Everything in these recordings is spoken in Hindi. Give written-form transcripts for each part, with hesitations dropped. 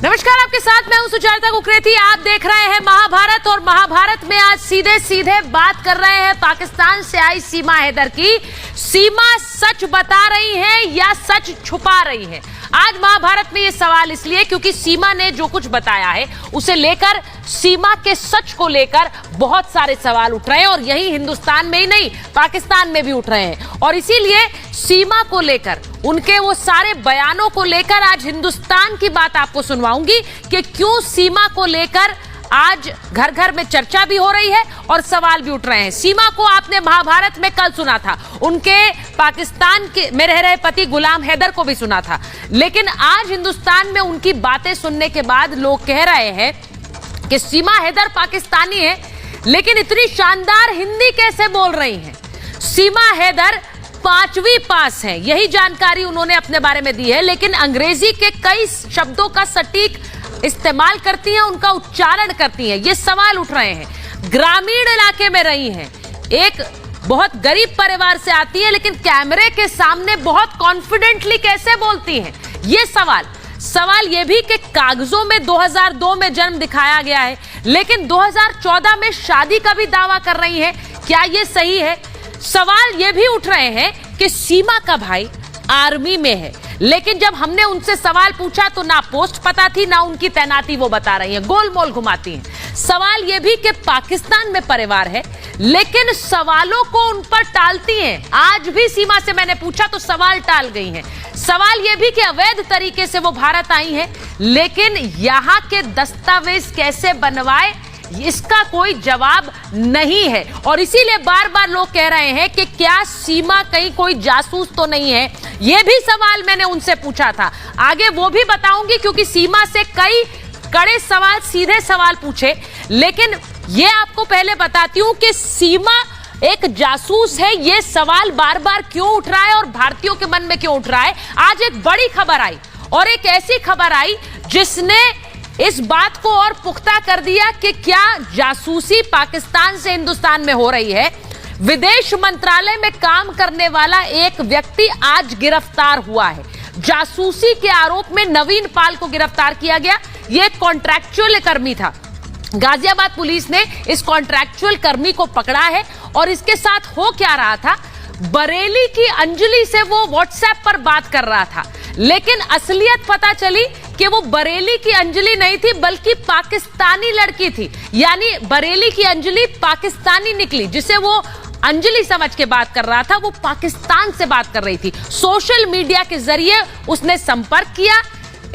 नमस्कार, आपके साथ मैं हूं सुचारिता कुकरेती। आप देख रहे हैं महाभारत और महाभारत में आज सीधे सीधे बात कर रहे हैं पाकिस्तान से आई सीमा हैदर की। सीमा सच बता रही है या सच छुपा रही है? आज महाभारत में ये सवाल इसलिए क्योंकि सीमा ने जो कुछ बताया है उसे लेकर सीमा के सच को लेकर बहुत सारे सवाल उठ रहे हैं और यही हिंदुस्तान में ही नहीं पाकिस्तान में भी उठ रहे हैं। और इसीलिए सीमा को लेकर उनके वो सारे बयानों को लेकर आज हिंदुस्तान की बात आपको सुनवाऊंगी कि क्यों सीमा को लेकर आज घर घर में चर्चा भी हो रही है और सवाल भी उठ रहे हैं। सीमा को आपने महाभारत में कल सुना था, उनके पाकिस्तान के में रह रहे पति गुलाम हैदर को भी सुना था, लेकिन आज हिंदुस्तान में उनकी बातें सुनने के बाद लोग कह रहे हैं कि सीमा हैदर पाकिस्तानी है लेकिन इतनी शानदार हिंदी कैसे बोल रही हैं? सीमा हैदर 5वीं पास है, यही जानकारी उन्होंने अपने बारे में दी है, लेकिन अंग्रेजी के कई शब्दों का सटीक इस्तेमाल करती हैं, उनका उच्चारण करती हैं। ये सवाल उठ रहे हैं। ग्रामीण इलाके में रही हैं, एक बहुत गरीब परिवार से आती है, लेकिन कैमरे के सामने बहुत कॉन्फिडेंटली कैसे बोलती हैं? ये सवाल ये भी कि कागजों में 2002 में जन्म दिखाया गया है, लेकिन 2014 में शादी का भी दावा कर रही हैं। क्या ये सही है? सवाल ये भी उठ रहे हैं कि सीमा का भाई आर्मी में है, लेकिन जब हमने उनसे सवाल पूछा तो ना पोस्ट पता थी ना उनकी तैनाती वो बता रही हैं, गोलमोल घुमाती हैं। सवाल ये भी कि पाकिस्तान में परिवार है, लेकिन सवालों को उन पर टालती हैं। आज भी सीमा से मैंने पूछा तो सवाल टाल गई हैं। सवाल ये भी कि अवैध तरीके से वो भारत आई हैं, लेकिन यहां के दस्तावेज कैसे बनवाए इसका कोई जवाब नहीं है। और इसीलिए बार बार लोग कह रहे हैं कि क्या सीमा कहीं कोई जासूस तो नहीं है? यह भी सवाल मैंने उनसे पूछा था, आगे वो भी बताऊंगी क्योंकि सीमा से कई कड़े सवाल, सीधे सवाल पूछे। लेकिन ये आपको पहले बताती हूं कि सीमा एक जासूस है, ये सवाल बार बार क्यों उठ रहा है और भारतीयों के मन में क्यों उठ रहा है। आज एक बड़ी खबर आई और एक ऐसी खबर आई जिसने इस बात को और पुख्ता कर दिया कि क्या जासूसी पाकिस्तान से हिंदुस्तान में हो रही है। विदेश मंत्रालय में काम करने वाला एक व्यक्ति आज गिरफ्तार हुआ है। जासूसी के आरोप में नवीन पाल को गिरफ्तार किया गया। यह कॉन्ट्रैक्चुअल कर्मी था। गाजियाबाद पुलिस ने इस कॉन्ट्रैक्चुअल कर्मी को पकड़ा है और इसके साथ हो क्या रहा था, बरेली की अंजलि से वो व्हाट्सएप पर बात कर रहा था, लेकिन असलियत पता चली कि वो बरेली की अंजलि नहीं थी बल्कि पाकिस्तानी लड़की थी। यानी बरेली की अंजलि पाकिस्तानी निकली, जिसे वो अंजलि समझ के बात कर रहा था, वो पाकिस्तान से बात कर रही थी। सोशल मीडिया के जरिए उसने संपर्क किया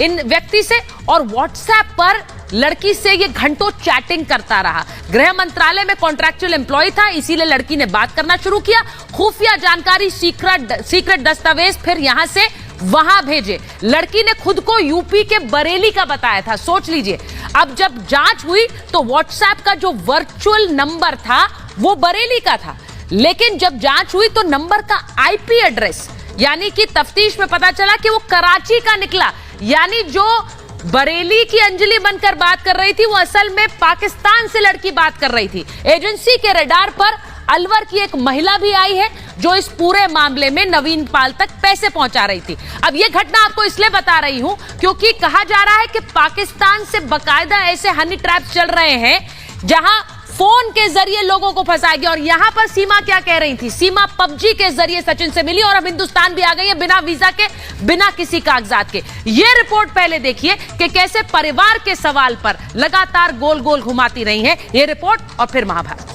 इन व्यक्ति से और व्हाट्सएप पर लड़की से ये घंटों चैटिंग करता रहा। गृह मंत्रालय में कॉन्ट्रैक्चुअल एम्प्लॉय था, इसीलिए लड़की ने बात करना शुरू किया। खुफिया जानकारी, सीक्रेट दस्तावेज फिर यहां से वहां भेजे। लड़की ने खुद को यूपी के बरेली का बताया था। सोच लीजिए, अब जब जांच हुई तो व्हाट्सएप का जो वर्चुअल नंबर था वो बरेली का था, लेकिन जब जांच हुई तो नंबर का आईपी एड्रेस, यानी कि तफ्तीश में पता चला कि वो कराची का निकला। यानी जो बरेली की अंजलि बनकर बात कर रही थी वो असल में पाकिस्तान से लड़की बात कर रही थी। एजेंसी के रडार पर अलवर की एक महिला भी आई है जो इस पूरे मामले में नवीन पाल तक पैसे पहुंचा रही थी। अब यह घटना आपको इसलिए बता रही हूं क्योंकि कहा जा रहा है कि पाकिस्तान से बकायदा ऐसे हनी ट्रैप्स चल रहे हैं जहां फोन के जरिए लोगों को फंसाया गया। और यहां पर सीमा क्या कह रही थी? सीमा पबजी के जरिए सचिन से मिली और अब हिंदुस्तान भी आ गई है बिना वीजा के, बिना किसी कागजात के। यह रिपोर्ट पहले देखिए कि कैसे परिवार के सवाल पर लगातार गोल गोल घुमाती रही है। यह रिपोर्ट और फिर महाभारत।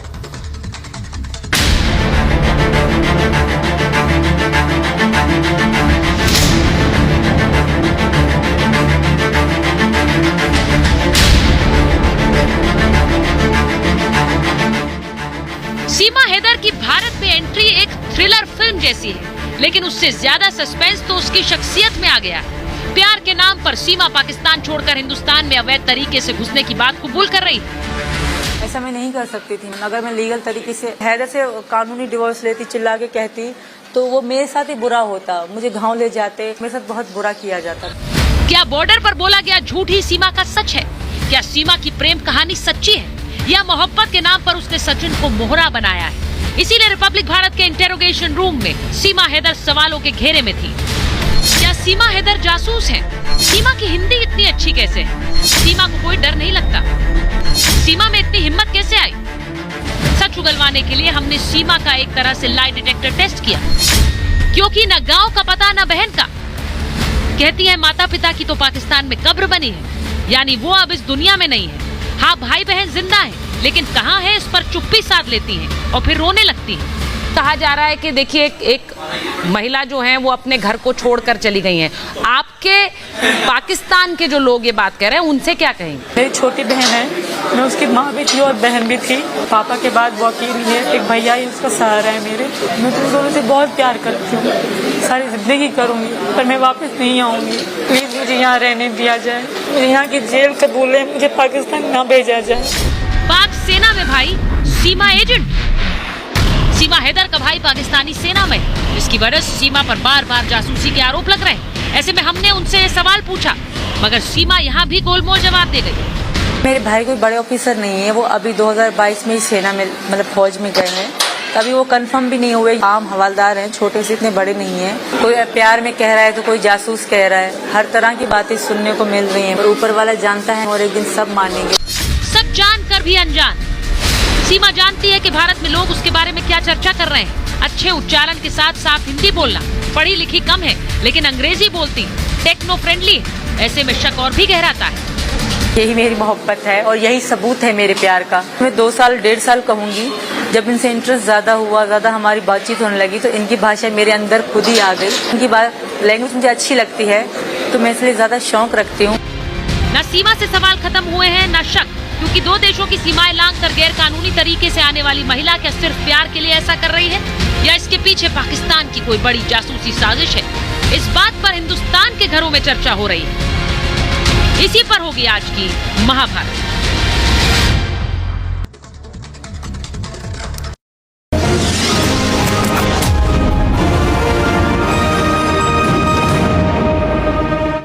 सीमा हैदर की भारत में एंट्री एक थ्रिलर फिल्म जैसी है, लेकिन उससे ज्यादा सस्पेंस तो उसकी शख्सियत में आ गया है। प्यार के नाम पर सीमा पाकिस्तान छोड़कर हिंदुस्तान में अवैध तरीके से घुसने की बात कबूल कर रही थी। ऐसा मैं नहीं कर सकती थी। अगर मैं लीगल तरीके से हैदर से कानूनी डिवोर्स लेती, चिल्ला के कहती, तो वो मेरे साथ ही बुरा होता, मुझे गाँव ले जाते, मेरे साथ बहुत बुरा किया जाता। क्या बॉर्डर पर बोला गया झूठ ही सीमा का सच है? क्या सीमा की प्रेम कहानी सच्ची है या मोहब्बत के नाम पर उसने सचिन को मोहरा बनाया है? इसीलिए रिपब्लिक भारत के इंटेरोगेशन रूम में सीमा हैदर सवालों के घेरे में थी। क्या सीमा हैदर जासूस हैं? सीमा की हिंदी इतनी अच्छी कैसे है? सीमा को कोई डर नहीं लगता? सीमा में इतनी हिम्मत कैसे आई? सच उगलवाने के लिए हमने सीमा का एक तरह से लाई डिटेक्टर टेस्ट किया, क्योंकि न गांव का पता न बहन का। कहती है माता पिता की तो पाकिस्तान में कब्र बनी है, यानी वो अब इस दुनिया में नहीं है। हाँ, भाई बहन जिंदा है, लेकिन कहाँ है इस पर चुप्पी साध लेती हैं और फिर रोने लगती हैं। कहा जा रहा है कि देखिए एक महिला जो है वो अपने घर को छोड़कर चली गई हैं। आपके पाकिस्तान के जो लोग ये बात कह रहे हैं उनसे क्या कहेंगे? मेरी छोटी बहन है, मैं उसकी माँ भी थी और बहन भी थी। पापा के बाद वो अकेली है, एक भैया ही उसका सहारा है मेरे। मैं तुम दोनों से बहुत प्यार करती हूँ, सारी जिंदगी करूँगी, पर मैं वापस नहीं आऊँगी। प्लीज मुझे यहाँ रहने दिया जाए, मुझे यहाँ की जेल कबूल है, मुझे पाकिस्तान ना भेजा जाए। पाक सेना में भाई सीमा एजेंट, सीमा हैदर का भाई पाकिस्तानी सेना में, जिसकी वजह से सीमा पर बार बार जासूसी के आरोप लग रहे हैं। ऐसे में हमने उनसे ये सवाल पूछा, मगर सीमा यहाँ भी गोलमोल जवाब दे गई। मेरे भाई कोई बड़े ऑफिसर नहीं है, वो अभी 2022 में ही सेना में मतलब फौज में गए हैं। कभी वो कंफर्म भी नहीं हुए, आम हवालदार हैं, छोटे से, इतने बड़े नहीं हैं। कोई प्यार में कह रहा है तो कोई जासूस कह रहा है, हर तरह की बातें सुनने को मिल रही हैं, पर ऊपर वाला जानता है और एक दिन सब मानेंगे। सब जान कर भी अनजान सीमा जानती है कि भारत में लोग उसके बारे में क्या चर्चा कर रहे हैं। अच्छे उच्चारण के साथ साफ हिंदी बोलना, पढ़ी लिखी कम है लेकिन अंग्रेजी बोलती, टेक्नो फ्रेंडली है। ऐसे में शक और भी गहराता है। यही मेरी मोहब्बत है और यही सबूत है मेरे प्यार का। मैं 2 साल 1.5 साल कहूँगी, जब इनसे इंटरेस्ट ज्यादा हुआ, ज्यादा हमारी बातचीत होने लगी, तो इनकी भाषा मेरे अंदर खुद ही आ गई। इनकी लैंग्वेज मुझे अच्छी लगती है, तो मैं इसलिए ज्यादा शौक रखती हूँ। न सीमा से सवाल खत्म हुए हैं न शक, क्योंकि 2 देशों की सीमाएं लांघकर गैर कानूनी तरीके से आने वाली महिला क्या सिर्फ प्यार के लिए ऐसा कर रही है, या इसके पीछे पाकिस्तान की कोई बड़ी जासूसी साजिश है? इस बात पर हिंदुस्तान के घरों में चर्चा हो रही है। इसी पर होगी आज की महाभारत।